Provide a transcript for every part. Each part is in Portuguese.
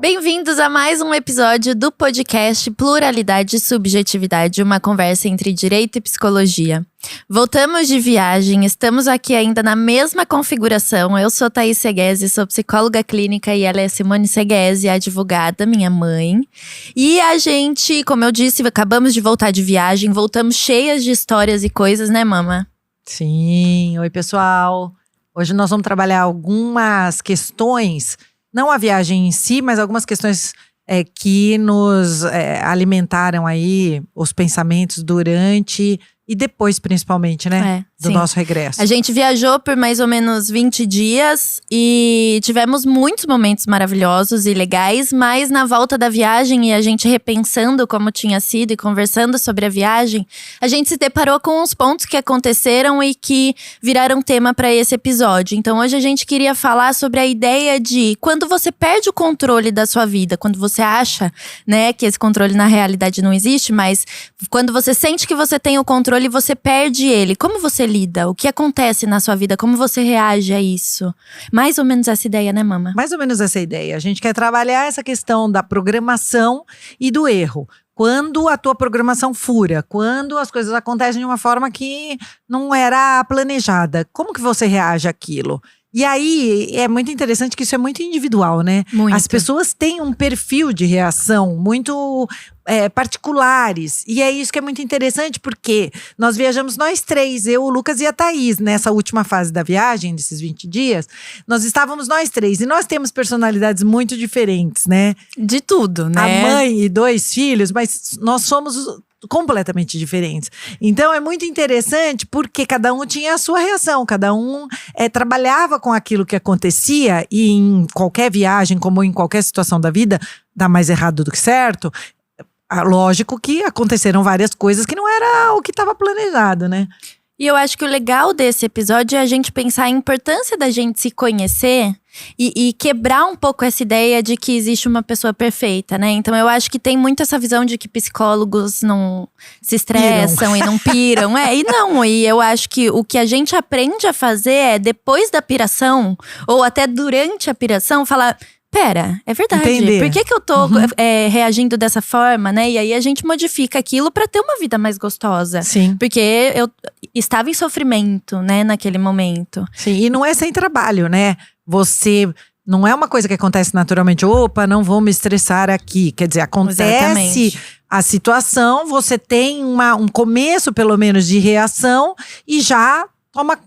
Bem-vindos a mais um episódio do podcast Pluralidade e Subjetividade, uma conversa entre direito e psicologia. Voltamos de viagem, estamos aqui ainda na mesma configuração. Eu sou Thaís Seguesi, sou psicóloga clínica e ela é Simone Seguesi, advogada, minha mãe. E a gente, como eu disse, acabamos de voltar de viagem, voltamos cheias de histórias e coisas, né, mama? Sim, oi pessoal. Hoje nós vamos trabalhar algumas questões, não a viagem em si, mas algumas questões que nos alimentaram aí os pensamentos durante e depois principalmente, né? Do nosso regresso. A gente viajou por mais ou menos 20 dias e tivemos muitos momentos maravilhosos e legais, mas na volta da viagem e a gente repensando como tinha sido e conversando sobre a viagem, a gente se deparou com uns pontos que aconteceram e que viraram tema para esse episódio. Então hoje a gente queria falar sobre a ideia de quando você perde o controle da sua vida, quando você acha, né, que esse controle na realidade não existe, mas quando você sente que você tem o controle, você perde ele. Como você lida? O que acontece na sua vida? Como você reage a isso? Mais ou menos essa ideia, né, mama? Mais ou menos essa ideia. A gente quer trabalhar essa questão da programação e do erro. Quando a tua programação fura, quando as coisas acontecem de uma forma que não era planejada, como que você reage àquilo? E aí, é muito interessante que isso é muito individual, né? Muito. As pessoas têm um perfil de reação muito particulares. E é isso que é muito interessante, porque nós viajamos nós três, eu, o Lucas e a Thaís, nessa última fase da viagem, desses 20 dias. Nós estávamos nós três, e nós temos personalidades muito diferentes, né? De tudo, né? A mãe e 2 filhos, mas nós somos completamente diferentes. Então é muito interessante porque cada um tinha a sua reação, cada um trabalhava com aquilo que acontecia, e em qualquer viagem, como em qualquer situação da vida, dá mais errado do que certo. Lógico que aconteceram várias coisas que não era o que estava planejado, né? E eu acho que o legal desse episódio é a gente pensar a importância da gente se conhecer e quebrar um pouco essa ideia de que existe uma pessoa perfeita, né? Então eu acho que tem muito essa visão de que psicólogos não se estressam e não piram. E eu acho que o que a gente aprende a fazer é, depois da piração, ou até durante a piração, falar… Pera, é verdade. Entender. Por que eu tô reagindo dessa forma, né? E aí a gente modifica aquilo pra ter uma vida mais gostosa. Sim. Porque eu estava em sofrimento, né, naquele momento. Sim, e não é sem trabalho, né? Você… Não é uma coisa que acontece naturalmente. Opa, não vou me estressar aqui. Quer dizer, acontece… Exatamente. A situação, você tem um começo pelo menos de reação e já toma…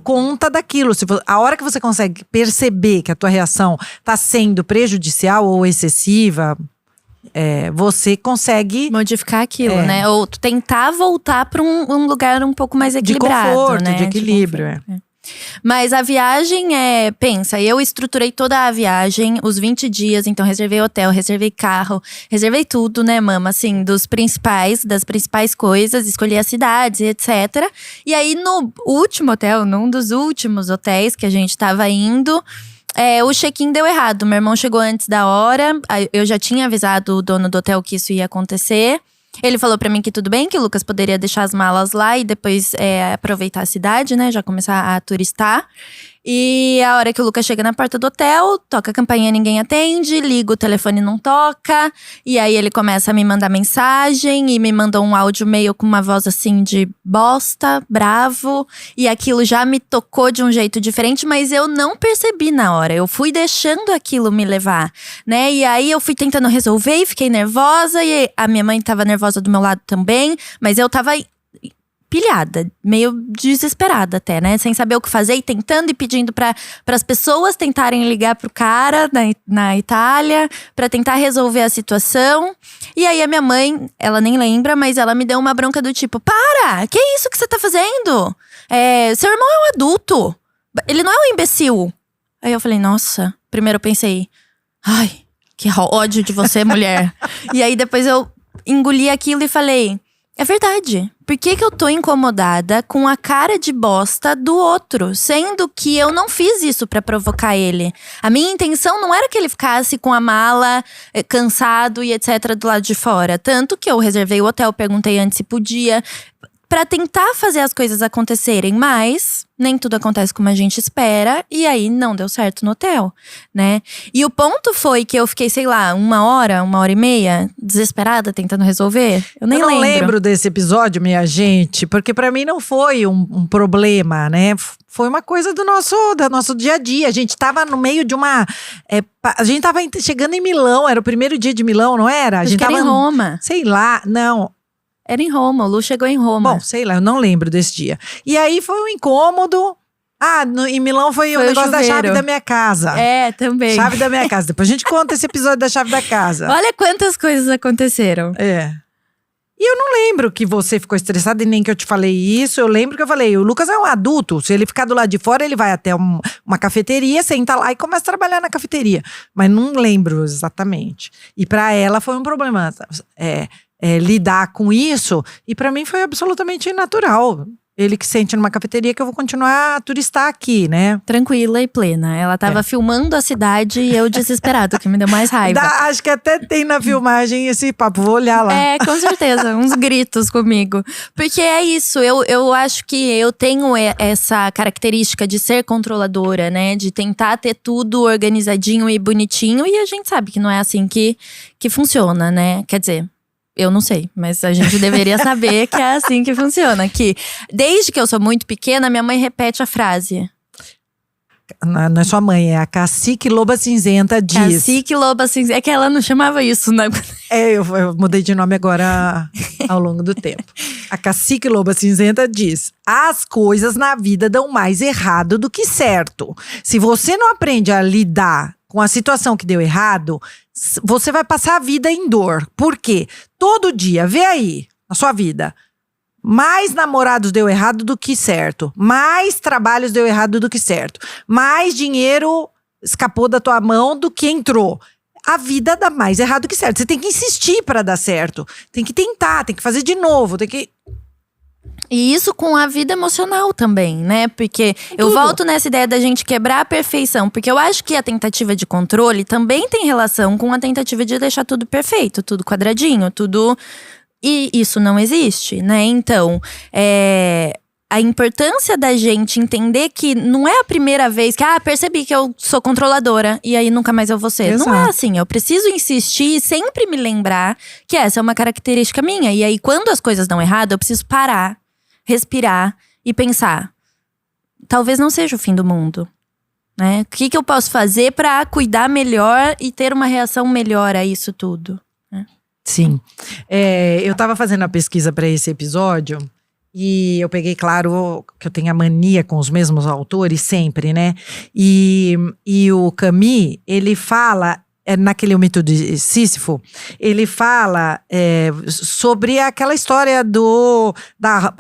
conta daquilo. A hora que você consegue perceber que a tua reação está sendo prejudicial ou excessiva, você consegue modificar aquilo, né? Ou tentar voltar para um lugar um pouco mais equilibrado, de conforto, né? de equilíbrio. Mas a viagem pensa, eu estruturei toda a viagem, os 20 dias, então reservei hotel, reservei carro, reservei tudo, né, mama? Assim, das principais coisas, escolhi as cidades, etc. E aí, no último hotel, num dos últimos hotéis que a gente tava indo… o check-in deu errado, meu irmão chegou antes da hora, eu já tinha avisado o dono do hotel que isso ia acontecer. Ele falou pra mim que tudo bem, que o Lucas poderia deixar as malas lá e depois aproveitar a cidade, né? Já começar a turistar. E a hora que o Lucas chega na porta do hotel, toca a campainha, ninguém atende, liga o telefone, não toca. E aí ele começa a me mandar mensagem e me mandou um áudio meio com uma voz assim de bosta, bravo. E aquilo já me tocou de um jeito diferente, mas eu não percebi na hora. Eu fui deixando aquilo me levar, né? E aí eu fui tentando resolver e fiquei nervosa. E a minha mãe tava nervosa do meu lado também, mas eu tava pilhada, meio desesperada até, né? Sem saber o que fazer e tentando e pedindo para as pessoas tentarem ligar pro cara na Itália para tentar resolver a situação. E aí a minha mãe, ela nem lembra, mas ela me deu uma bronca do tipo: para! Que isso que você tá fazendo? Seu irmão é um adulto, ele não é um imbecil. Aí eu falei, nossa, primeiro eu pensei, ai, que ódio de você, mulher. E aí depois eu engoli aquilo e falei… É verdade. Por que eu tô incomodada com a cara de bosta do outro? Sendo que eu não fiz isso pra provocar ele. A minha intenção não era que ele ficasse com a mala, cansado e etc. do lado de fora. Tanto que eu reservei o hotel, perguntei antes se podia. Pra tentar fazer as coisas acontecerem, mas nem tudo acontece como a gente espera. E aí não deu certo no hotel, né? E o ponto foi que eu fiquei, sei lá, 1 hora e meia, desesperada, tentando resolver. Eu nem lembro. Eu não lembro desse episódio, minha gente, porque pra mim não foi um problema, né? Foi uma coisa do nosso dia a dia. A gente tava no meio de uma… a gente tava chegando em Milão, era o primeiro dia de Milão, não era? A Acho gente que tava era em Roma. Sei lá, não… Era em Roma, o Lu chegou em Roma. Bom, sei lá, eu não lembro desse dia. E aí foi um incômodo. Em Milão foi o negócio da chave da minha casa. É, também. Chave da minha casa. Depois a gente conta esse episódio da chave da casa. Olha quantas coisas aconteceram. É. E eu não lembro que você ficou estressada e nem que eu te falei isso. Eu lembro que eu falei, o Lucas é um adulto. Se ele ficar do lado de fora, ele vai até uma cafeteria, senta lá e começa a trabalhar na cafeteria. Mas não lembro exatamente. E pra ela foi um problema. Lidar com isso, e pra mim foi absolutamente natural. Ele que sente numa cafeteria que eu vou continuar a turistar aqui, né? Tranquila e plena. Ela tava filmando a cidade e eu desesperado, que me deu mais raiva. Acho que até tem na filmagem esse papo, vou olhar lá. É, com certeza, uns gritos comigo. Porque é isso, eu acho que eu tenho essa característica de ser controladora, né? De tentar ter tudo organizadinho e bonitinho. E a gente sabe que não é assim que funciona, né? Quer dizer… Eu não sei, mas a gente deveria saber que é assim que funciona. Que desde que eu sou muito pequena, minha mãe repete a frase. Não é sua mãe, é a Cacique Loba Cinzenta diz. Cacique Loba Cinzenta. É que ela não chamava isso, né? Eu mudei de nome agora ao longo do tempo. A Cacique Loba Cinzenta diz: as coisas na vida dão mais errado do que certo. Se você não aprende a lidar com a situação que deu errado, você vai passar a vida em dor. Por quê? Todo dia, vê aí, na sua vida, mais namorados deu errado do que certo. Mais trabalhos deu errado do que certo. Mais dinheiro escapou da tua mão do que entrou. A vida dá mais errado do que certo. Você tem que insistir pra dar certo. Tem que tentar, tem que fazer de novo, tem que… E isso com a vida emocional também, né? Porque eu volto nessa ideia da gente quebrar a perfeição. Porque eu acho que a tentativa de controle também tem relação com a tentativa de deixar tudo perfeito, tudo quadradinho, tudo… E isso não existe, né? Então, a importância da gente entender que não é a primeira vez que… percebi que eu sou controladora e aí nunca mais eu vou ser. Exato. Não é assim, eu preciso insistir e sempre me lembrar que essa é uma característica minha. E aí, quando as coisas dão errado, eu preciso parar, respirar e pensar, talvez não seja o fim do mundo, né? O que eu posso fazer pra cuidar melhor e ter uma reação melhor a isso tudo, né? Sim. Eu tava fazendo a pesquisa para esse episódio e eu peguei, claro, que eu tenho a mania com os mesmos autores sempre, né? E o Camus, ele fala… naquele O Mito de Sísifo, ele fala sobre aquela história da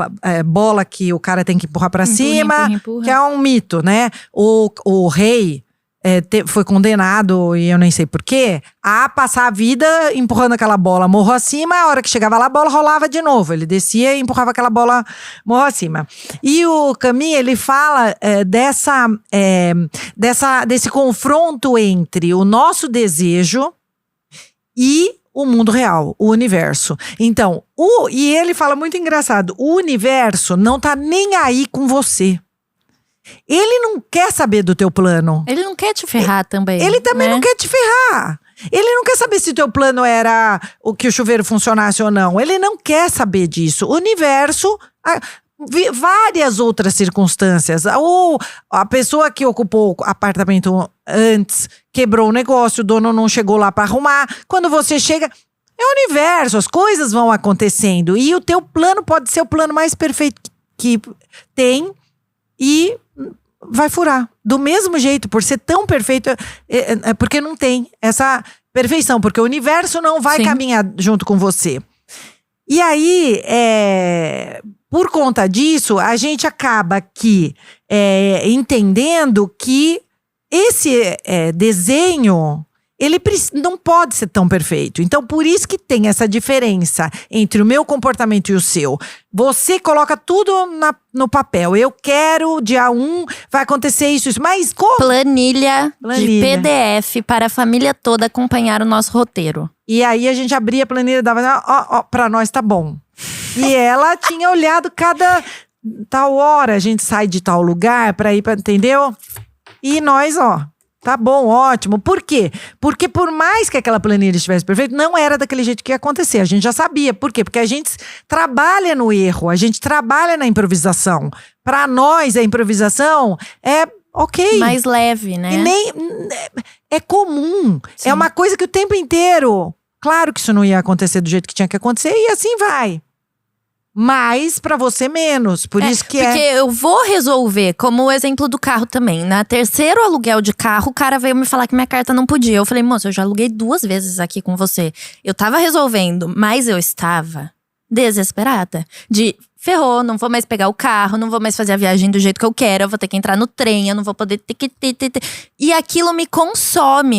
bola que o cara tem que empurrar pra cima, empurra. que é um mito, né? O rei foi condenado, e eu nem sei porquê, a passar a vida empurrando aquela bola morro acima. A hora que chegava lá, a bola rolava de novo. Ele descia e empurrava aquela bola morro acima. E o Camus, ele fala desse confronto entre o nosso desejo e o mundo real, o universo. Então, e ele fala muito engraçado, o universo não tá nem aí com você. Ele não quer saber do teu plano. Ele não quer te ferrar também. Ele também né? não quer te ferrar. Ele não quer saber se teu plano era o que o chuveiro funcionasse ou não. Ele não quer saber disso. O universo… várias outras circunstâncias. Ou a pessoa que ocupou o apartamento antes quebrou o negócio, o dono não chegou lá para arrumar. Quando você chega… é o universo, as coisas vão acontecendo. E o teu plano pode ser o plano mais perfeito que tem e vai furar. Do mesmo jeito, por ser tão perfeito, porque não tem essa perfeição. Porque o universo não vai caminhar junto com você. E aí, por conta disso, a gente acaba entendendo que esse desenho, não pode ser tão perfeito. Então, por isso que tem essa diferença entre o meu comportamento e o seu. Você coloca tudo no papel. Eu quero, dia 1, vai acontecer isso. Mas como? Planilha de PDF para a família toda acompanhar o nosso roteiro. E aí, a gente abria a planilha e dava, ó, pra nós tá bom. E ela tinha olhado cada tal hora, a gente sai de tal lugar pra ir, entendeu? E nós, ó… Tá bom, ótimo. Por quê? Porque por mais que aquela planilha estivesse perfeita, não era daquele jeito que ia acontecer. A gente já sabia. Por quê? Porque a gente trabalha no erro, a gente trabalha na improvisação. Para nós, a improvisação é ok. Mais leve, né? E nem… É comum. Sim. É uma coisa que o tempo inteiro… Claro que isso não ia acontecer do jeito que tinha que acontecer e assim vai. Mas pra você menos, por isso que porque eu vou resolver, como o exemplo do carro também. Na terceiro aluguel de carro, o cara veio me falar que minha carta não podia. Eu falei, moço, eu já aluguei 2 vezes aqui com você. Eu tava resolvendo, mas eu estava desesperada. Ferrou, não vou mais pegar o carro, não vou mais fazer a viagem do jeito que eu quero. Eu vou ter que entrar no trem, eu não vou poder… E aquilo me consome,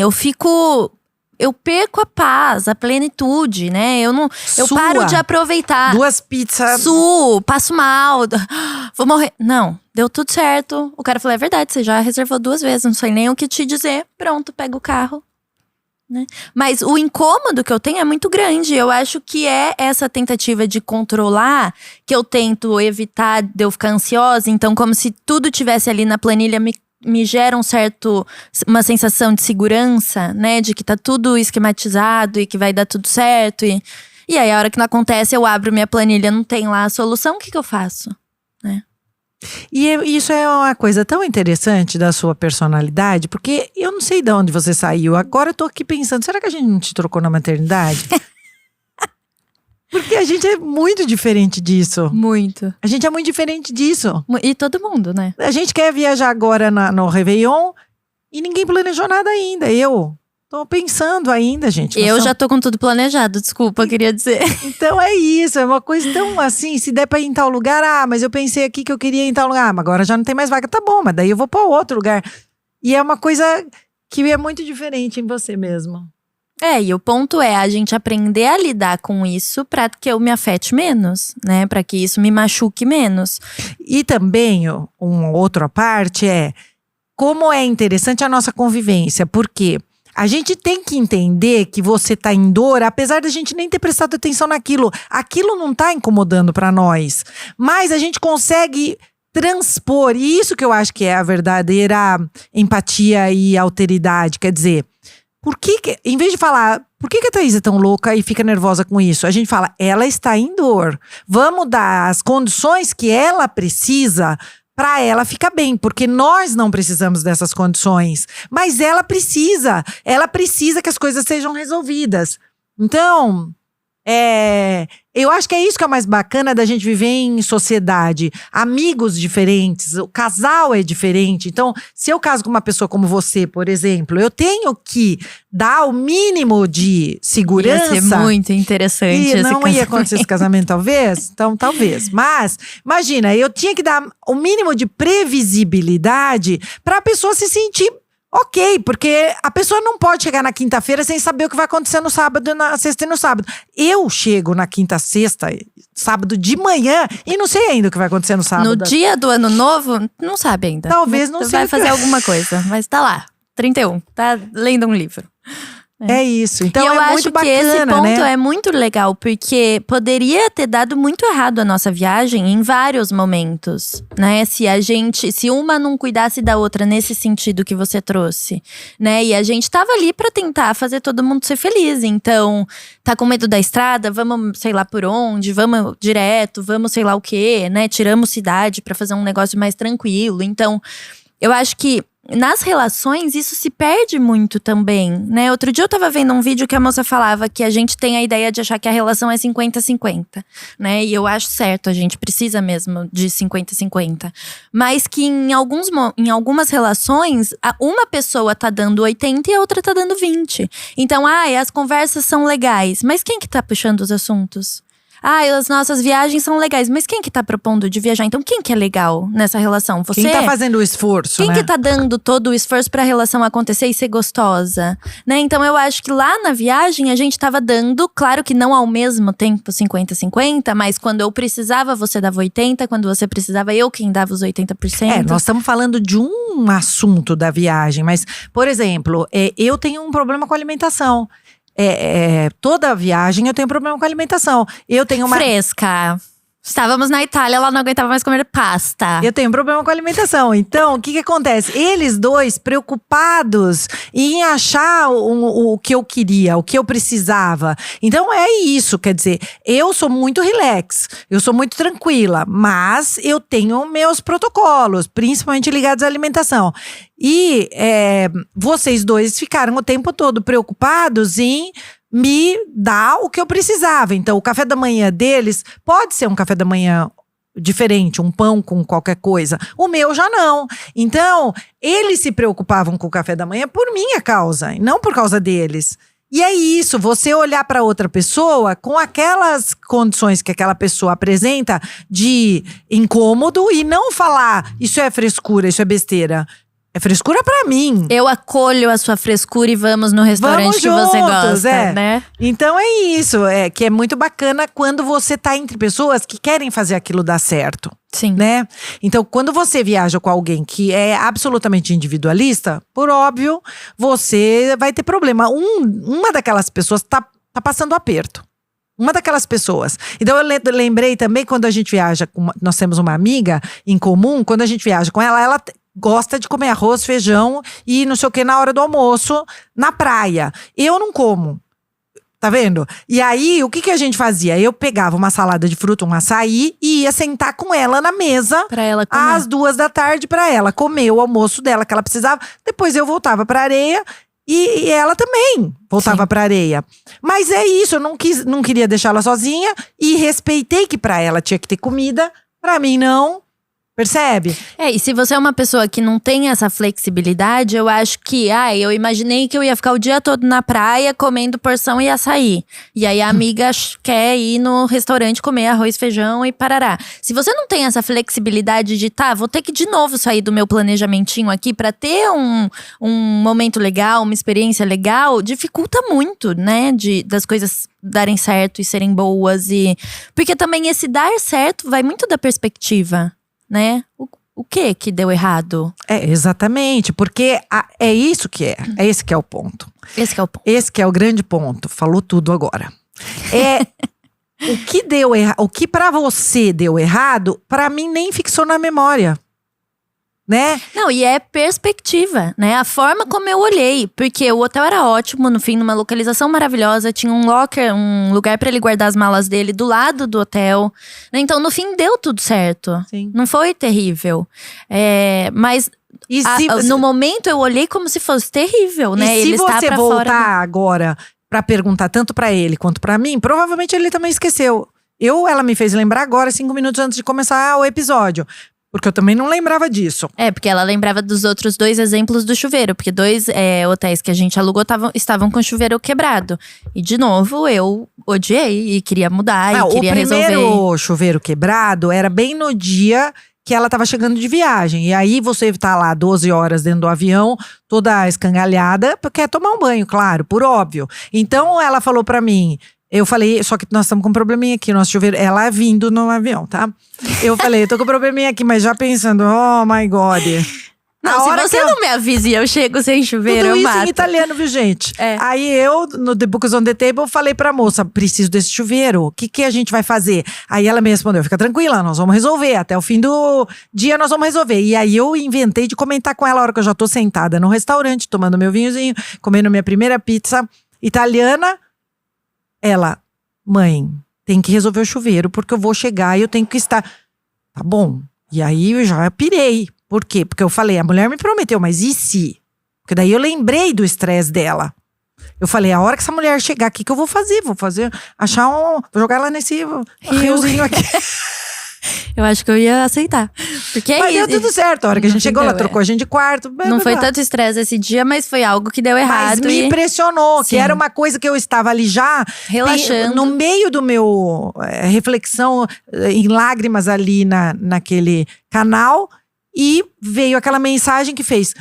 eu perco a paz, a plenitude, né? Eu paro de aproveitar. 2 pizzas. Passo mal, vou morrer. Não, deu tudo certo. O cara falou, é verdade, você já reservou 2 vezes, não sei nem o que te dizer. Pronto, pega o carro. Né? Mas o incômodo que eu tenho é muito grande. Eu acho que é essa tentativa de controlar que eu tento evitar de eu ficar ansiosa. Então, como se tudo tivesse ali na planilha me gera uma sensação de segurança, né? De que tá tudo esquematizado e que vai dar tudo certo. E aí, a hora que não acontece, eu abro minha planilha, não tem lá a solução, o que eu faço? Né? E isso é uma coisa tão interessante da sua personalidade, porque eu não sei de onde você saiu. Agora eu tô aqui pensando, será que a gente não te trocou na maternidade? Porque a gente é muito diferente disso. Muito. A gente é muito diferente disso. E todo mundo, né? A gente quer viajar agora no Réveillon e ninguém planejou nada ainda. Eu tô pensando ainda, gente. Eu já tô com tudo planejado, desculpa, eu queria dizer. Então é isso, é uma coisa tão assim, se der pra ir em tal lugar, mas eu pensei aqui que eu queria ir em tal lugar, mas agora já não tem mais vaga, tá bom, mas daí eu vou pra outro lugar. E é uma coisa que é muito diferente em você mesmo. E o ponto é a gente aprender a lidar com isso pra que eu me afete menos, né? Pra que isso me machuque menos. E também, outra parte como é interessante a nossa convivência, porque a gente tem que entender que você tá em dor, apesar da gente nem ter prestado atenção naquilo. Aquilo não tá incomodando pra nós, mas a gente consegue transpor, e isso que eu acho que é a verdadeira empatia e alteridade, quer dizer… em vez de falar, por que a Thaís é tão louca e fica nervosa com isso? A gente fala, ela está em dor. Vamos dar as condições que ela precisa para ela ficar bem. Porque nós não precisamos dessas condições. Mas ela precisa que as coisas sejam resolvidas. Então… eu acho que é isso que é mais bacana da gente viver em sociedade. Amigos diferentes, o casal é diferente. Então, se eu caso com uma pessoa como você, por exemplo, eu tenho que dar o mínimo de segurança. Ia ser muito interessante esse casamento. Não ia acontecer esse casamento, talvez? Então, talvez. Mas, imagina, eu tinha que dar o mínimo de previsibilidade para a pessoa se sentir… Ok, porque a pessoa não pode chegar na quinta-feira sem saber o que vai acontecer no sábado, na sexta e no sábado. Eu chego na quinta, sexta, sábado de manhã e não sei ainda o que vai acontecer no sábado. No dia do ano novo, não sabe ainda. Talvez não sei. Vai fazer alguma coisa, mas tá lá, 31, tá lendo um livro. É isso, então eu é muito acho bacana, que esse ponto né? é muito legal, porque poderia ter dado muito errado a nossa viagem em vários momentos, né? Se uma não cuidasse da outra nesse sentido que você trouxe, né? E a gente tava ali pra tentar fazer todo mundo ser feliz, então… Tá com medo da estrada? Vamos sei lá por onde, vamos direto, vamos sei lá o quê, né? Tiramos cidade pra fazer um negócio mais tranquilo, então… Eu acho que nas relações isso se perde muito também, né? Outro dia eu tava vendo um vídeo que a moça falava que a gente tem a ideia de achar que a relação é 50-50, né? E eu acho certo, a gente precisa mesmo de 50-50. Mas que em algumas relações, uma pessoa tá dando 80 e a outra tá dando 20. Então, as conversas são legais. Mas quem que tá puxando os assuntos? as nossas viagens são legais. Mas quem que tá propondo de viajar? Então quem que é legal nessa relação? Você? Quem tá fazendo o esforço, Quem né? que tá dando todo o esforço pra relação acontecer e ser gostosa? Né? Então eu acho que lá na viagem a gente tava dando, claro que não ao mesmo tempo 50-50, mas quando eu precisava você dava 80%, quando você precisava eu quem dava os 80%. Nós estamos falando de um assunto da viagem, mas, por exemplo, eu tenho um problema com alimentação. Toda viagem eu tenho problema com alimentação. Eu tenho uma… Fresca. Estávamos na Itália, ela não aguentava mais comer pasta. Eu tenho problema com alimentação. Então, o que acontece? Eles dois preocupados em achar o que eu queria, o que eu precisava. Então, é isso. Quer dizer, eu sou muito relax, eu sou muito tranquila, mas eu tenho meus protocolos, principalmente ligados à alimentação. E vocês dois ficaram o tempo todo preocupados em me dar o que eu precisava. Então, o café da manhã deles pode ser um café da manhã diferente, um pão com qualquer coisa. O meu já não. Então, eles se preocupavam com o café da manhã por minha causa, e não por causa deles. E é isso, você olhar para outra pessoa com aquelas condições que aquela pessoa apresenta de incômodo e não falar, isso é frescura, isso é besteira. É frescura pra mim. Eu acolho a sua frescura e vamos no restaurante que você gosta, né? Então é isso, que é muito bacana quando você tá entre pessoas que querem fazer aquilo dar certo. Sim. Né? Então, quando você viaja com alguém que é absolutamente individualista, por óbvio, você vai ter problema. Uma daquelas pessoas tá passando aperto. Uma daquelas pessoas. Então, eu lembrei também quando a gente viaja, nós temos uma amiga em comum, quando a gente viaja com ela gosta de comer arroz, feijão e não sei o que na hora do almoço, na praia. Eu não como. Tá vendo? E aí, o que a gente fazia? Eu pegava uma salada de fruta, um açaí e ia sentar com ela na mesa. Pra ela comer. Às 2h pra ela comer o almoço dela que ela precisava. Depois eu voltava pra areia e ela também voltava pra areia. Mas é isso, eu não queria deixá-la sozinha e respeitei que pra ela tinha que ter comida, pra mim não. Percebe? E se você é uma pessoa que não tem essa flexibilidade, eu acho que… eu imaginei que eu ia ficar o dia todo na praia comendo porção e açaí. E aí a amiga quer ir no restaurante comer arroz, feijão e parará. Se você não tem essa flexibilidade de… vou ter que de novo sair do meu planejamentinho aqui pra ter um momento legal, uma experiência legal, dificulta muito, né? Das coisas darem certo e serem boas. Porque também esse dar certo vai muito da perspectiva. Né? O que deu errado? Exatamente, porque é isso que é. É esse que é o ponto. Esse que é o ponto. Esse que é o grande ponto. Falou tudo agora. O que deu errado, o que pra você deu errado, pra mim nem fixou na memória. Né? Não, e é perspectiva, né? A forma como eu olhei. Porque o hotel era ótimo, no fim, numa localização maravilhosa. Tinha um locker, um lugar pra ele guardar as malas dele do lado do hotel. Então, no fim, deu tudo certo. Sim. Não foi terrível. Mas… no momento, eu olhei como se fosse terrível, né? E se ele está você pra voltar fora agora pra perguntar tanto pra ele quanto pra mim, provavelmente ele também esqueceu. Ela me fez lembrar agora, 5 minutos antes de começar o episódio. Porque eu também não lembrava disso. Porque ela lembrava dos outros 2 exemplos do chuveiro. Porque 2 hotéis que a gente alugou estavam com o chuveiro quebrado. E de novo, eu odiei e queria mudar e queria resolver. O primeiro chuveiro quebrado era bem no dia que ela tava chegando de viagem. E aí você tá lá 12 horas dentro do avião, toda escangalhada, quer tomar um banho, claro, por óbvio. Então ela falou pra mim… Eu falei, só que nós estamos com um probleminha aqui, nosso chuveiro, ela vindo no avião, tá? Eu falei, eu tô com um probleminha aqui, mas já pensando, oh my God. Não, se você não me avisa e eu chego sem chuveiro, tudo eu isso mato. em italiano, viu, gente? Aí eu, no The Books on the Table, falei pra moça, preciso desse chuveiro, o que a gente vai fazer? Aí ela me respondeu, fica tranquila, nós vamos resolver, até o fim do dia nós vamos resolver. E aí eu inventei de comentar com ela a hora que eu já tô sentada no restaurante, tomando meu vinhozinho, comendo minha primeira pizza italiana. Ela, mãe, tem que resolver o chuveiro, porque eu vou chegar e eu tenho que estar… Tá bom. E aí eu já pirei. Por quê? Porque eu falei, a mulher me prometeu, mas e se? Porque daí eu lembrei do estresse dela. Eu falei, a hora que essa mulher chegar aqui, o que eu vou fazer? Vou jogar ela nesse riozinho aqui. Eu acho que eu ia aceitar. Porque Mas deu tudo certo. A hora que a gente chegou, ela trocou a gente de quarto. Não foi tanto estresse esse dia, mas foi algo que deu errado. Mas me impressionou, que era uma coisa que eu estava ali já… Relaxando. No meio do meu reflexão, em lágrimas ali naquele canal. E veio aquela mensagem que fez…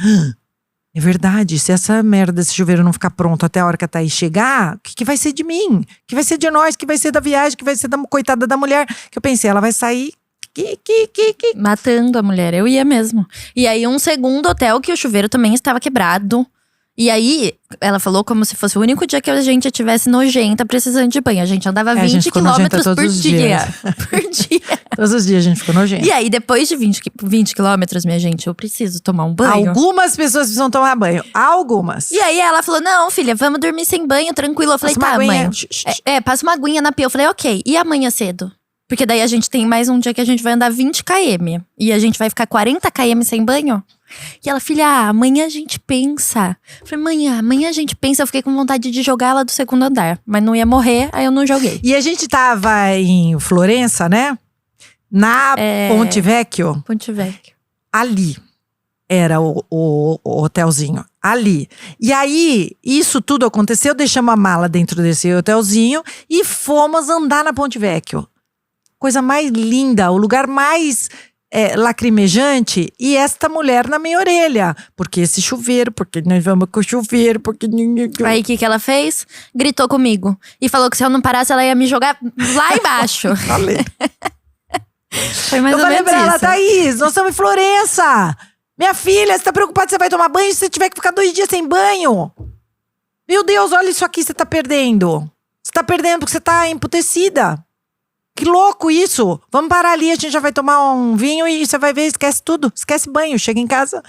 É verdade, se essa merda desse chuveiro não ficar pronto até a hora que a Thaís chegar, o que vai ser de mim? O que vai ser de nós? O que vai ser da viagem? O que vai ser da coitada da mulher? Que eu pensei, ela vai sair… matando a mulher, eu ia mesmo. E aí um segundo hotel que o chuveiro também estava quebrado. E aí, ela falou como se fosse o único dia que a gente estivesse nojenta, precisando de banho. A gente andava 20 quilômetros por dia. Por dia. Todos os dias a gente ficou nojenta. E aí, depois de 20 quilômetros, minha gente, eu preciso tomar um banho. Algumas pessoas precisam tomar banho. Algumas. E aí, ela falou, não, filha, vamos dormir sem banho, tranquilo. Eu falei, tá, mãe. Passa uma aguinha na pia. Eu falei, ok. E amanhã cedo? Porque daí a gente tem mais um dia que a gente vai andar 20 km. E a gente vai ficar 40 km sem banho? E ela, filha, amanhã a gente pensa. Eu falei, amanhã a gente pensa. Eu fiquei com vontade de jogar ela do segundo andar. Mas não ia morrer, aí eu não joguei. E a gente tava em Florença, né? Na Ponte Vecchio. Ponte Vecchio. Ali era o hotelzinho. Ali. E aí, isso tudo aconteceu. Deixamos a mala dentro desse hotelzinho. E fomos andar na Ponte Vecchio. Coisa mais linda. O lugar mais… lacrimejante, e esta mulher na minha orelha. Porque esse chuveiro, porque nós vamos com o chuveiro, porque… Aí o que ela fez? Gritou comigo. E falou que se eu não parasse, ela ia me jogar lá embaixo. Falei. Foi mais eu ou falei menos pra ela, isso. Thaís, nós estamos em Florença. Minha filha, você tá preocupada que você vai tomar banho se você tiver que ficar 2 dias sem banho? Meu Deus, olha isso aqui, você tá perdendo. Você tá perdendo porque você tá emputecida. Que louco isso! Vamos parar ali, a gente já vai tomar um vinho e você vai ver, esquece tudo. Esquece banho, chega em casa.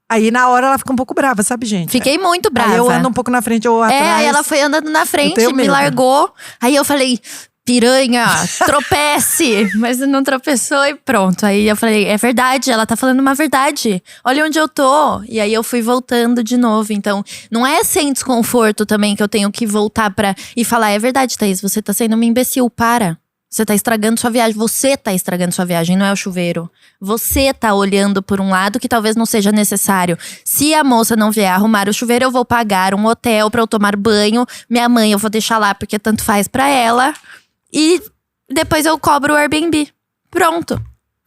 Aí na hora ela fica um pouco brava, sabe, gente? Fiquei muito brava. Aí eu ando um pouco na frente ou atrás. Aí ela foi andando na frente, me medo. largou. Aí eu falei, piranha, tropece. Mas não tropeçou e pronto. Aí eu falei, é verdade, ela tá falando uma verdade. Olha onde eu tô. E aí eu fui voltando de novo. Então, não é sem desconforto também que eu tenho que voltar e falar, é verdade, Thaís, você tá sendo uma imbecil, para. Você tá estragando sua viagem. Você tá estragando sua viagem, não é o chuveiro. Você tá olhando por um lado que talvez não seja necessário. Se a moça não vier arrumar o chuveiro, eu vou pagar um hotel pra eu tomar banho. Minha mãe eu vou deixar lá porque tanto faz pra ela. E depois eu cobro o Airbnb. Pronto.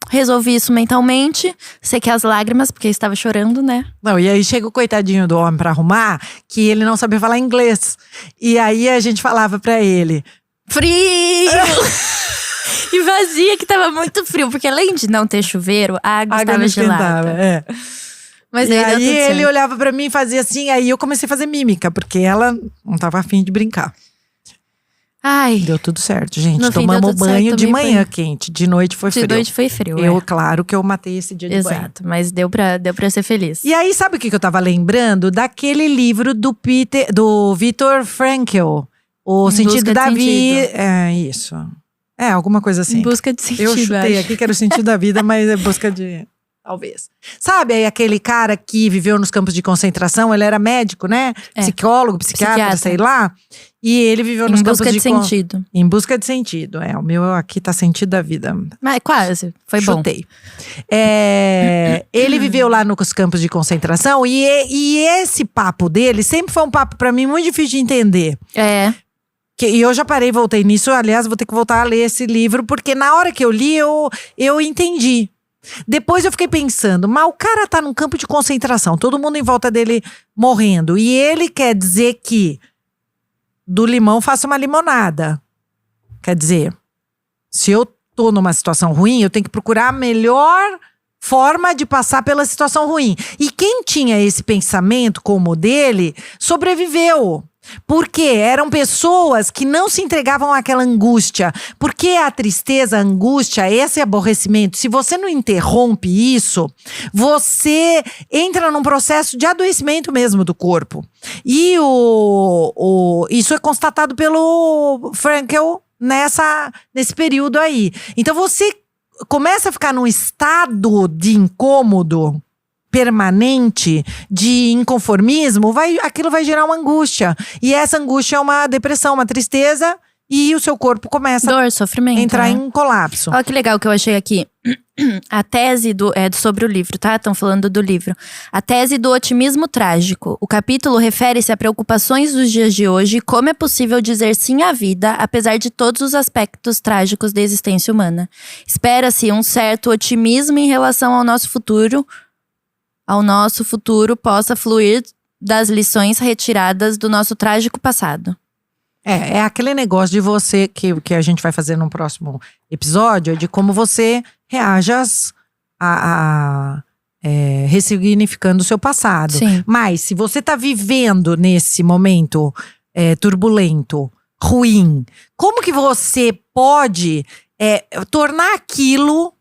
Resolvi isso mentalmente. Sequei as lágrimas, porque eu estava chorando, né? Não, e aí chega o coitadinho do homem pra arrumar, que ele não sabia falar inglês. E aí a gente falava pra ele… Frio! E vazia, que tava muito frio. Porque além de não ter chuveiro, a água estava gelada. Mas e aí aí ele certo. olhava pra mim e fazia assim. Aí eu comecei a fazer mímica, porque ela não tava afim de brincar. Ai. Deu tudo certo, gente. No fim deu Tomamos tudo banho certo, de também manhã quente. De noite foi frio. De noite foi frio, Claro que eu matei esse dia de banho. Exato, mas deu pra ser feliz. E aí, sabe o que eu tava lembrando? Daquele livro do Viktor Frankl. O Em Sentido Busca de da Vida. Sentido. É, isso. É, alguma coisa assim. Em busca de sentido, Eu chutei acho. aqui que era o sentido da vida, mas é busca de… Talvez. Sabe aí aquele cara que viveu nos campos de concentração? Ele era médico, né? Psicólogo, psiquiatra, sei lá. E ele viveu nos campos de… Em busca de sentido. Em busca de sentido. O meu aqui tá sentido da vida. Mas quase, foi bom. Chutei. Ele viveu lá nos campos de concentração e esse papo dele sempre foi um papo pra mim muito difícil de entender. E eu já parei e voltei nisso. Aliás, vou ter que voltar a ler esse livro, porque na hora que eu li, eu entendi. Depois eu fiquei pensando, mas o cara tá num campo de concentração, todo mundo em volta dele morrendo. E ele quer dizer que do limão faça uma limonada. Quer dizer, se eu tô numa situação ruim, eu tenho que procurar a melhor forma de passar pela situação ruim. E quem tinha esse pensamento como o dele, sobreviveu. Porque eram pessoas que não se entregavam àquela angústia. Porque a tristeza, a angústia, esse aborrecimento, se você não interrompe isso, você entra num processo de adoecimento mesmo do corpo. E isso é constatado pelo Frankl nesse período aí. Então você começa a ficar num estado de incômodo permanente, de inconformismo, aquilo vai gerar uma angústia. E essa angústia é uma depressão, uma tristeza, e o seu corpo começa Dor, a sofrimento. entrar né? em colapso. Olha que legal que eu achei aqui. A tese sobre o livro, tá? Estão falando do livro. A tese do otimismo trágico. O capítulo refere-se a preocupações dos dias de hoje e como é possível dizer sim à vida, apesar de todos os aspectos trágicos da existência humana. Espera-se um certo otimismo em relação ao nosso futuro possa fluir das lições retiradas do nosso trágico passado. É aquele negócio de você, que a gente vai fazer no próximo episódio, de como você reage ressignificando o seu passado. Sim. Mas se você tá vivendo nesse momento turbulento, ruim, como que você pode tornar aquilo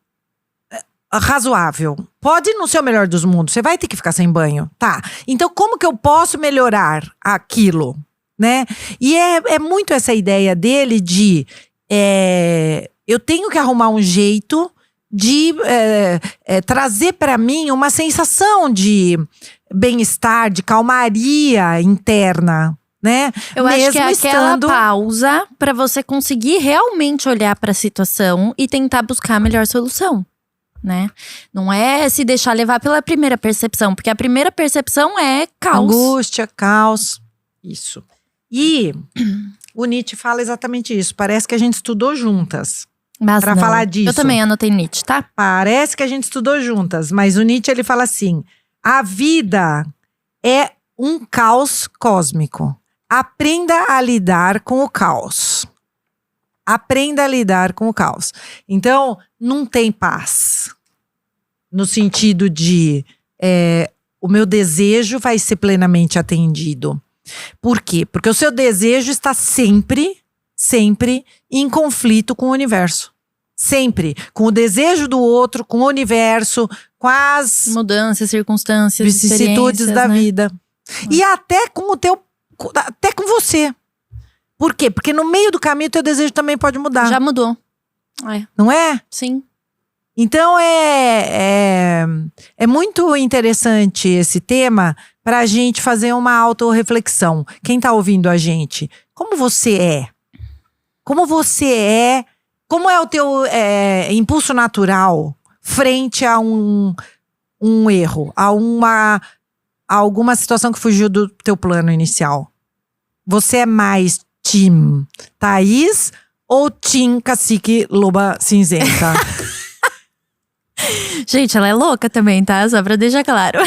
razoável? Pode não ser o melhor dos mundos, você vai ter que ficar sem banho, tá? Então como que eu posso melhorar aquilo? Né? E é muito essa ideia dele de eu tenho que arrumar um jeito de trazer para mim uma sensação de bem-estar, de calmaria interna, né? Eu acho que é aquela pausa para você conseguir realmente olhar para a situação e tentar buscar a melhor solução, né? Não é se deixar levar pela primeira percepção, porque a primeira percepção é caos. Angústia, caos, isso. E o Nietzsche fala exatamente isso. Parece que a gente estudou juntas para falar disso. Eu também anotei Nietzsche, tá? Parece que a gente estudou juntas, mas o Nietzsche ele fala assim: a vida é um caos cósmico. Aprenda a lidar com o caos. Aprenda a lidar com o caos. Então, não tem paz. No sentido de o meu desejo vai ser plenamente atendido. Por quê? Porque o seu desejo está sempre em conflito com o universo. Sempre. Com o desejo do outro, com o universo, com as mudanças, circunstâncias, vicissitudes da vida. E até com até com você. Por quê? Porque no meio do caminho o teu desejo também pode mudar. Já mudou. Não é? Sim. Então é muito interessante esse tema para a gente fazer uma autorreflexão. Quem tá ouvindo a gente, como você é? Como você é? Como é o teu impulso natural frente a um erro, a alguma situação que fugiu do teu plano inicial? Você é mais Team Thaís ou Team Cacique Loba Cinzenta? Gente, ela é louca também, tá? Só pra deixar claro.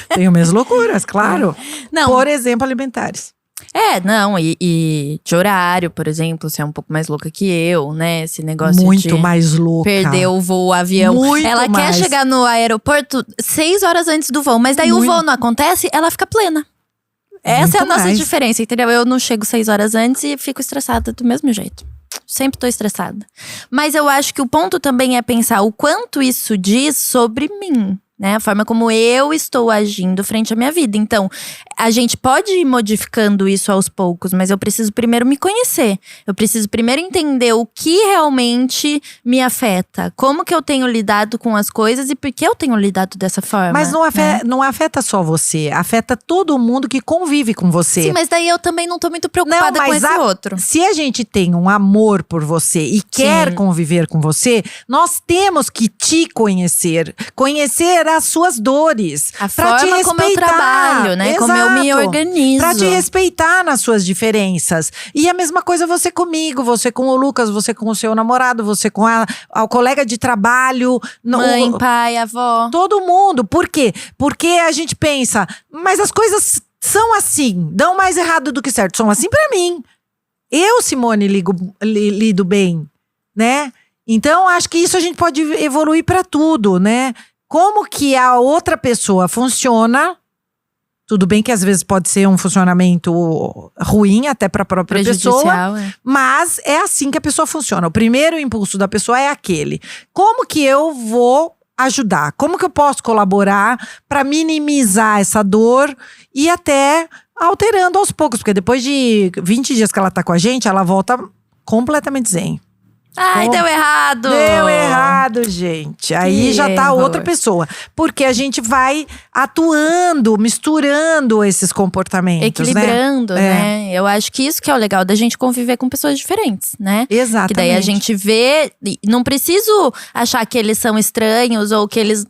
Tenho minhas loucuras, claro. Não. Por exemplo, alimentares. Não, e de horário, por exemplo, você é um pouco mais louca que eu, né? Esse negócio muito de mais louca. perder o voo, o avião. Muito ela mais. quer chegar no aeroporto 6 horas antes do voo, mas daí o voo não acontece, ela fica plena. Essa é a nossa diferença, entendeu? Eu não chego 6 horas antes e fico estressada do mesmo jeito. Sempre tô estressada. Mas eu acho que o ponto também é pensar o quanto isso diz sobre mim, né? A forma como eu estou agindo frente à minha vida. Então, a gente pode ir modificando isso aos poucos, mas eu preciso primeiro me conhecer. Eu preciso primeiro entender o que realmente me afeta. Como que eu tenho lidado com as coisas e por que eu tenho lidado dessa forma. Mas não afeta só você, afeta todo mundo que convive com você. Sim, mas daí eu também não tô muito preocupada com esse outro. Se a gente tem um amor por você e quer conviver com você, nós temos que te conhecer. Conhecer as suas dores. A forma como eu trabalho, né? Exato. Como eu me organizo. Pra te respeitar nas suas diferenças. E a mesma coisa você comigo, você com o Lucas, você com o seu namorado, você com a colega de trabalho. Mãe, pai, avó. Todo mundo. Por quê? Porque a gente pensa, mas as coisas são assim, dão mais errado do que certo. São assim pra mim. Eu, Simone, lido bem, né? Então, acho que isso a gente pode evoluir pra tudo, né? Como que a outra pessoa funciona. Tudo bem que às vezes pode ser um funcionamento ruim até para a própria pessoa, mas é assim que a pessoa funciona. O primeiro impulso da pessoa é aquele. Como que eu vou ajudar? Como que eu posso colaborar para minimizar essa dor e até alterando aos poucos? Porque depois de 20 dias que ela tá com a gente, ela volta completamente zen. Ai, deu errado! Deu errado! errado, gente. Aí já tá erro. outra pessoa. Porque a gente vai atuando, misturando esses comportamentos, Equilibrando, né? né? Eu acho que isso que é o legal da gente conviver com pessoas diferentes, né? Exatamente. Que daí a gente vê… Não preciso achar que eles são estranhos ou que eles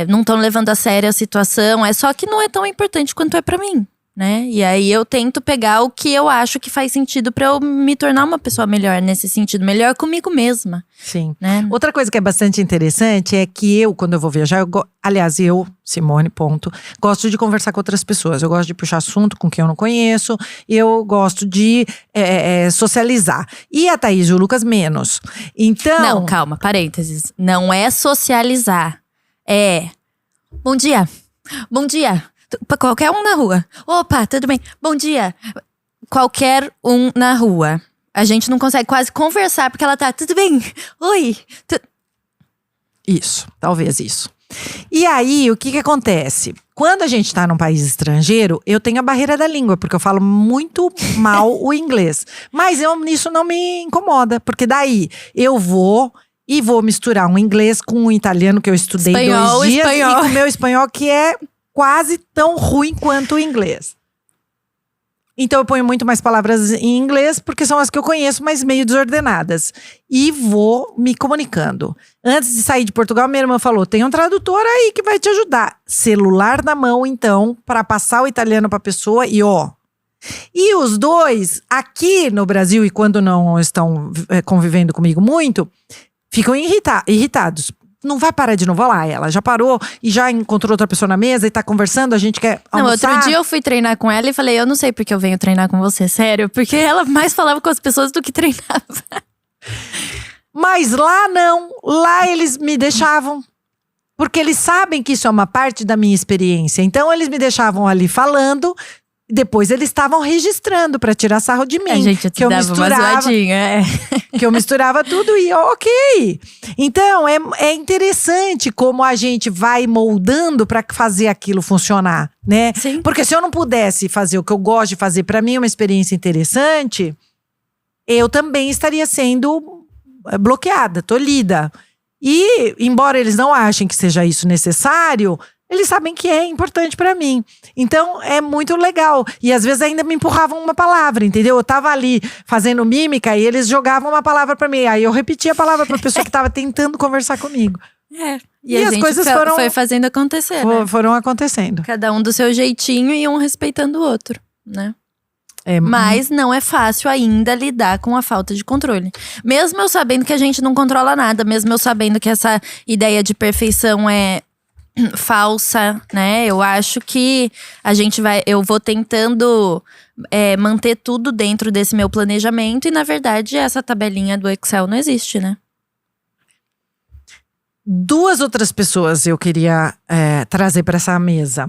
não estão levando a sério a situação. É só que não é tão importante quanto é pra mim, né? E aí eu tento pegar o que eu acho que faz sentido pra eu me tornar uma pessoa melhor nesse sentido. Melhor comigo mesma, Sim. né? Outra coisa que é bastante interessante é que quando eu vou viajar, aliás, Simone, gosto de conversar com outras pessoas. Eu gosto de puxar assunto com quem eu não conheço. Eu gosto de socializar. E a Thaís e o Lucas menos. Então… Não, calma, parênteses. Não é socializar. É… Bom dia. Bom dia. Pra qualquer um na rua. Opa, tudo bem? Bom dia. Qualquer um na rua. A gente não consegue quase conversar porque ela tá… Tudo bem? Oi. Isso, talvez isso. E aí, o que acontece? Quando a gente tá num país estrangeiro, eu tenho a barreira da língua, porque eu falo muito mal o inglês. Mas isso não me incomoda, porque daí eu vou misturar um inglês com um italiano que eu estudei 2 dias. E com o meu espanhol, que é quase tão ruim quanto o inglês. Então eu ponho muito mais palavras em inglês, porque são as que eu conheço, mas meio desordenadas. E vou me comunicando. Antes de sair de Portugal, minha irmã falou, tem um tradutor aí que vai te ajudar. Celular na mão, então, para passar o italiano pra pessoa e E os dois, aqui no Brasil, e quando não estão convivendo comigo muito, ficam irritados. Não vai parar de novo, olha lá, ela já parou e já encontrou outra pessoa na mesa e tá conversando, a gente quer almoçar. Não, outro dia eu fui treinar com ela e falei, eu não sei porque eu venho treinar com você, sério. Porque ela mais falava com as pessoas do que treinava. Mas lá não, lá eles me deixavam. Porque eles sabem que isso é uma parte da minha experiência. Então eles me deixavam ali falando… Depois eles estavam registrando pra tirar sarro de mim. A gente que eu dava misturava, uma zoadinha, que eu misturava tudo e ok. Então é interessante como a gente vai moldando pra fazer aquilo funcionar, né? Sim. Porque se eu não pudesse fazer o que eu gosto de fazer, pra mim é uma experiência interessante, eu também estaria sendo bloqueada, tolhida. E embora eles não achem que seja isso necessário, eles sabem que é importante pra mim. Então, é muito legal. E às vezes ainda me empurravam uma palavra, entendeu? Eu tava ali fazendo mímica e eles jogavam uma palavra pra mim. Aí eu repetia a palavra pra pessoa que tava tentando conversar comigo. E as coisas foi fazendo acontecer, né? Foram acontecendo. Cada um do seu jeitinho e um respeitando o outro, né? Mas não é fácil ainda lidar com a falta de controle. Mesmo eu sabendo que a gente não controla nada. Mesmo eu sabendo que essa ideia de perfeição é falsa, né? Eu acho que eu vou tentando manter tudo dentro desse meu planejamento. E na verdade essa tabelinha do Excel não existe, né? 2 outras pessoas eu queria trazer para essa mesa.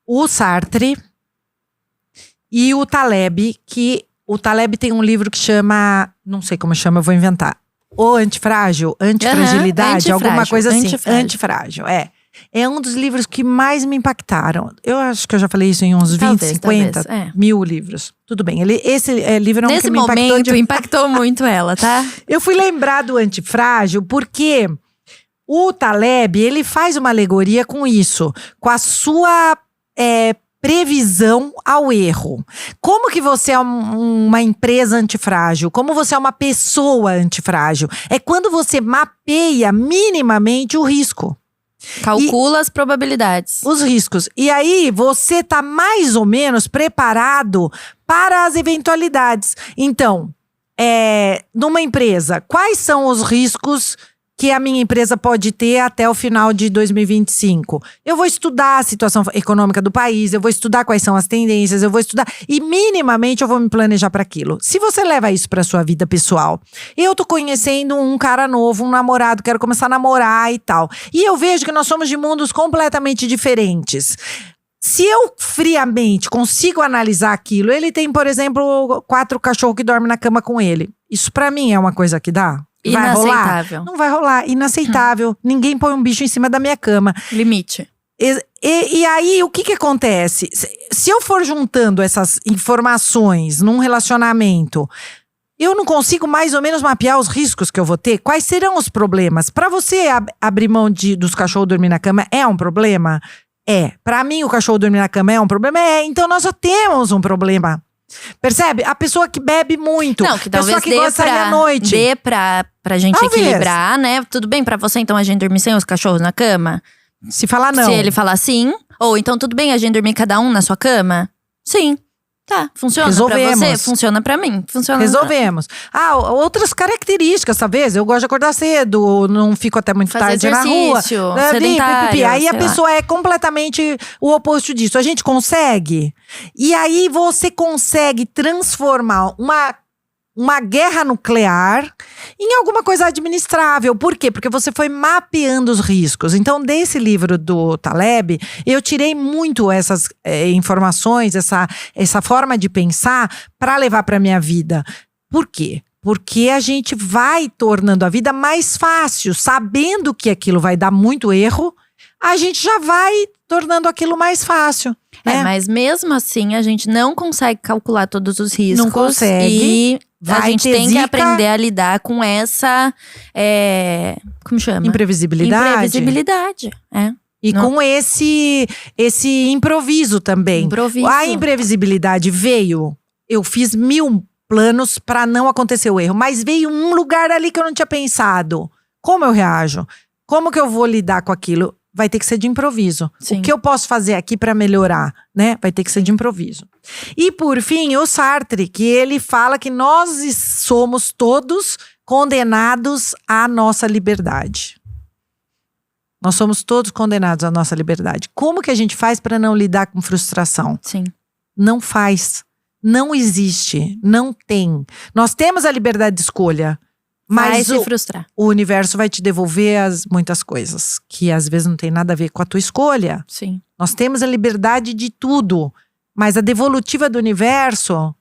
O Sartre e o Taleb, que o Taleb tem um livro que chama, não sei como chama, eu vou inventar. O Antifrágil, Antifragilidade, alguma coisa assim. Antifrágil, É um dos livros que mais me impactaram. Eu acho que eu já falei isso em uns 20, 50 mil livros. Tudo bem, esse livro é um que me impactou. Nesse momento, impactou muito ela, tá? Eu fui lembrar do Antifrágil porque o Taleb, ele faz uma alegoria com isso. Com a sua previsão ao erro. Como que você é uma empresa antifrágil? Como você é uma pessoa antifrágil? É quando você mapeia minimamente o risco. Calcula as probabilidades. Os riscos. E aí, você tá mais ou menos preparado para as eventualidades. Então, numa empresa, quais são os riscos que a minha empresa pode ter até o final de 2025? Eu vou estudar a situação econômica do país, eu vou estudar quais são as tendências, eu vou estudar e minimamente eu vou me planejar para aquilo. Se você leva isso para sua vida pessoal, eu tô conhecendo um cara novo, um namorado, quero começar a namorar e tal. E eu vejo que nós somos de mundos completamente diferentes. Se eu friamente consigo analisar aquilo, ele tem, por exemplo, 4 cachorros que dormem na cama com ele. Isso para mim é uma coisa que dá? Vai Inaceitável. rolar? Não vai rolar, inaceitável. Ninguém põe um bicho em cima da minha cama. Limite. E aí, o que acontece? Se eu for juntando essas informações num relacionamento, eu não consigo mais ou menos mapear os riscos que eu vou ter? Quais serão os problemas? Para você, abrir mão dos cachorros dormir na cama é um problema? É. Para mim, o cachorro dormir na cama é um problema? É. Então, nós já temos um problema. Percebe? A pessoa que bebe muito. Não, que a pessoa talvez que gosta de sair à noite. dê pra gente Talvez. equilibrar, né? Tudo bem pra você, então, a gente dormir sem os cachorros na cama? Se falar não. Se ele falar sim. Ou então, tudo bem a gente dormir cada um na sua cama? Sim. Tá, funciona Resolvemos. pra você? Funciona pra mim. Funciona. Resolvemos. Outras características, talvez. Eu gosto de acordar cedo, não fico até muito Fazer tarde na rua. exercício, sedentário, Aí a sei lá. pessoa é completamente o oposto disso. A gente consegue. E aí você consegue transformar uma guerra nuclear em alguma coisa administrável. Por quê? Porque você foi mapeando os riscos. Então, desse livro do Taleb, eu tirei muito essas informações, essa forma de pensar para levar para minha vida. Por quê? Porque a gente vai tornando a vida mais fácil, sabendo que aquilo vai dar muito erro, a gente já vai tornando aquilo mais fácil. Né? Mas mesmo assim, a gente não consegue calcular todos os riscos. Não consegue. E a gente tem que aprender a lidar com essa… como chama? Imprevisibilidade. Imprevisibilidade, E Não. com esse improviso também. Improviso. A imprevisibilidade veio, eu fiz 1000 planos para não acontecer o erro, mas veio um lugar ali que eu não tinha pensado. Como eu reajo? Como que eu vou lidar com aquilo? Vai ter que ser de improviso. Sim. O que eu posso fazer aqui para melhorar, né? Vai ter que ser de improviso. E por fim, o Sartre, que ele fala que nós somos todos condenados à nossa liberdade. Nós somos todos condenados à nossa liberdade. Como que a gente faz para não lidar com frustração? Sim. Não faz. Não existe. Não tem. Nós temos a liberdade de escolha. Vai Mas se frustrar. o universo vai te devolver muitas coisas. Que às vezes não tem nada a ver com a tua escolha. Sim. Nós temos a liberdade de tudo. Mas a devolutiva do universo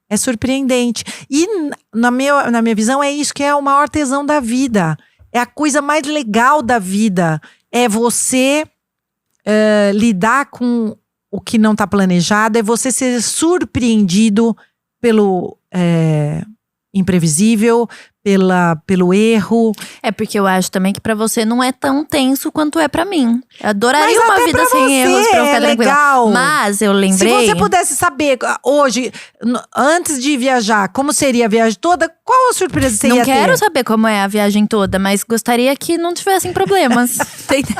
é surpreendente. E na minha visão é isso que é o maior tesão da vida. É a coisa mais legal da vida. É você lidar com o que não está planejado. É você ser surpreendido pelo imprevisível, pelo erro. É porque eu acho também que pra você não é tão tenso quanto é pra mim. Eu adoraria Mas uma até vida pra sem você erros pra eu ficar é tranquila. legal. Mas eu lembrei… Se você pudesse saber hoje, antes de viajar, como seria a viagem toda, qual a surpresa você Não ia ter? quero saber como é a viagem toda, mas gostaria que não tivessem problemas. Entendeu?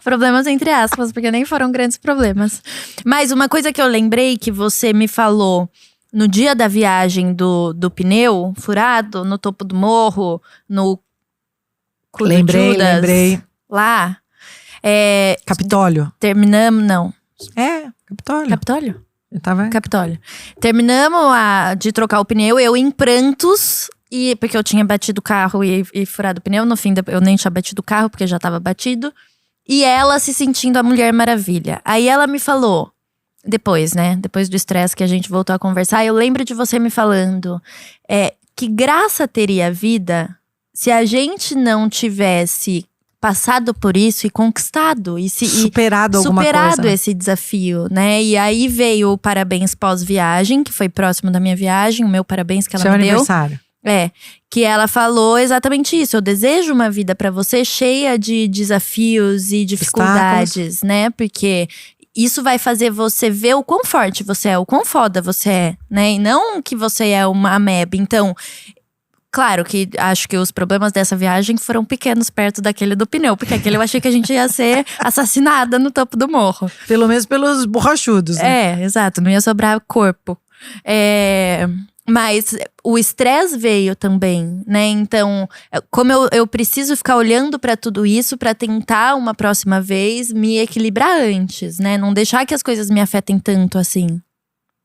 Problemas entre aspas, porque nem foram grandes problemas. Mas uma coisa que eu lembrei que você me falou no dia da viagem do pneu furado, no topo do morro, no Clube Judas, Lembrei. lá. Capitólio. Terminamos, não. Capitólio. Capitólio? Eu tava… Capitólio. Terminamos de trocar o pneu, eu em prantos. Porque eu tinha batido o carro e furado o pneu. No fim, eu nem tinha batido o carro, porque já tava batido. E ela se sentindo a Mulher Maravilha. Aí ela me falou… Depois, né? Depois do estresse que a gente voltou a conversar, eu lembro de você me falando que graça teria a vida se a gente não tivesse passado por isso e conquistado. Superado alguma coisa. Superado esse desafio, né? E aí veio o parabéns pós-viagem, que foi próximo da minha viagem, o meu parabéns que ela Seu me deu. aniversário. Que ela falou exatamente isso. Eu desejo uma vida pra você cheia de desafios e dificuldades, né? Porque isso vai fazer você ver o quão forte você é, o quão foda você é, né? E não que você é uma ameba. Então, claro que acho que os problemas dessa viagem foram pequenos perto daquele do pneu. Porque aquele eu achei que a gente ia ser assassinada no topo do morro. Pelo menos pelos borrachudos, né? Exato. Não ia sobrar corpo. Mas o estresse veio também, né? Então, como eu preciso ficar olhando pra tudo isso pra tentar uma próxima vez me equilibrar antes, né? Não deixar que as coisas me afetem tanto assim.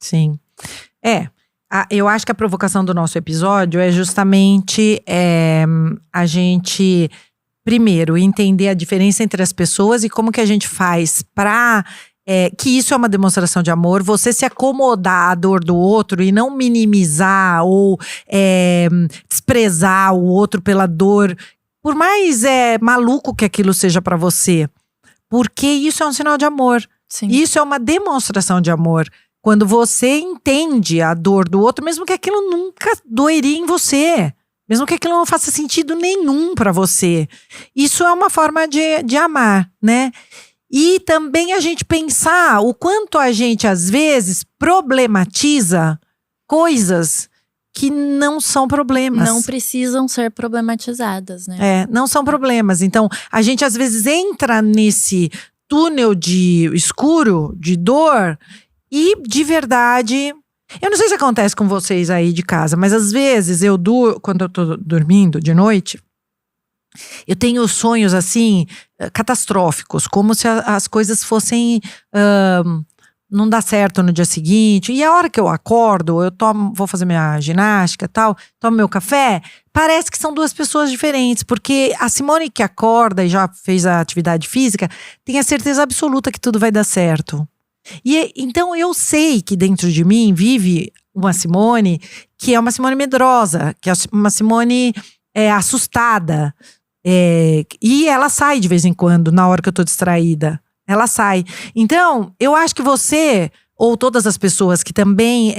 Sim. Eu acho que a provocação do nosso episódio é justamente a gente, primeiro, entender a diferença entre as pessoas e como que a gente faz pra… que isso é uma demonstração de amor, você se acomodar à dor do outro e não minimizar ou desprezar o outro pela dor, por mais maluco que aquilo seja pra você, porque isso é um sinal de amor. Sim. Isso é uma demonstração de amor. Quando você entende a dor do outro, mesmo que aquilo nunca doeria em você. Mesmo que aquilo não faça sentido nenhum para você. Isso é uma forma de amar, né? E também a gente pensar o quanto a gente, às vezes, problematiza coisas que não são problemas. Não precisam ser problematizadas, né? Não são problemas. Então, a gente às vezes entra nesse túnel de escuro, de dor, e de verdade… Eu não sei se acontece com vocês aí de casa, mas às vezes quando eu tô dormindo de noite, eu tenho sonhos assim, catastróficos, como se as coisas fossem… não dar certo no dia seguinte. E a hora que eu acordo, vou fazer minha ginástica e tal, tomo meu café, parece que são duas pessoas diferentes. Porque a Simone que acorda e já fez a atividade física, tem a certeza absoluta que tudo vai dar certo. E então eu sei que dentro de mim vive uma Simone que é uma Simone medrosa, que é uma Simone assustada. E ela sai de vez em quando, na hora que eu tô distraída. Ela sai. Então, eu acho que você, ou todas as pessoas que também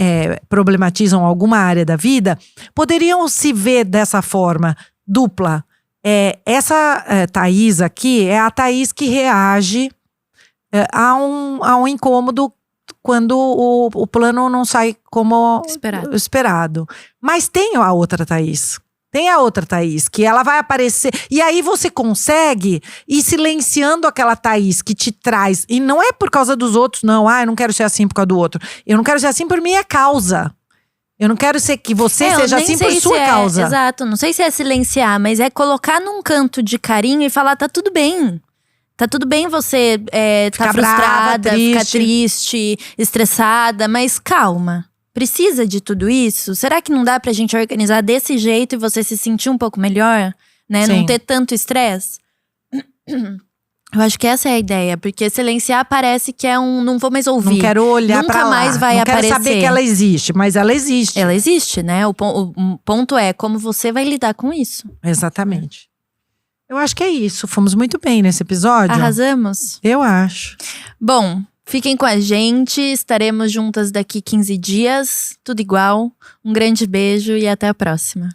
problematizam alguma área da vida, poderiam se ver dessa forma dupla. Essa Thaís aqui é a Thaís que reage a um incômodo quando o plano não sai como esperado. Mas tem a outra Thaís. Tem a outra Thaís, que ela vai aparecer. E aí você consegue ir silenciando aquela Thaís que te traz. E não é por causa dos outros, não. Eu não quero ser assim por causa do outro. Eu não quero ser assim por minha causa. Eu não quero ser que você seja assim por sua causa. Exato. Não sei se é silenciar, mas é colocar num canto de carinho e falar, tá tudo bem. Tá tudo bem você tá frustrada, ficar triste, estressada, mas calma. Precisa de tudo isso? Será que não dá pra gente organizar desse jeito e você se sentir um pouco melhor? Né? Não ter tanto estresse? Eu acho que essa é a ideia. Porque silenciar parece que é não vou mais ouvir. Não quero olhar pra lá. Nunca mais vai aparecer. Não quero saber que ela existe, mas ela existe. Ela existe, né? O ponto é como você vai lidar com isso. Exatamente. Eu acho que é isso. Fomos muito bem nesse episódio. Arrasamos? Eu acho. Bom, fiquem com a gente. Estaremos juntas daqui 15 dias. Tudo igual. Um grande beijo e até a próxima.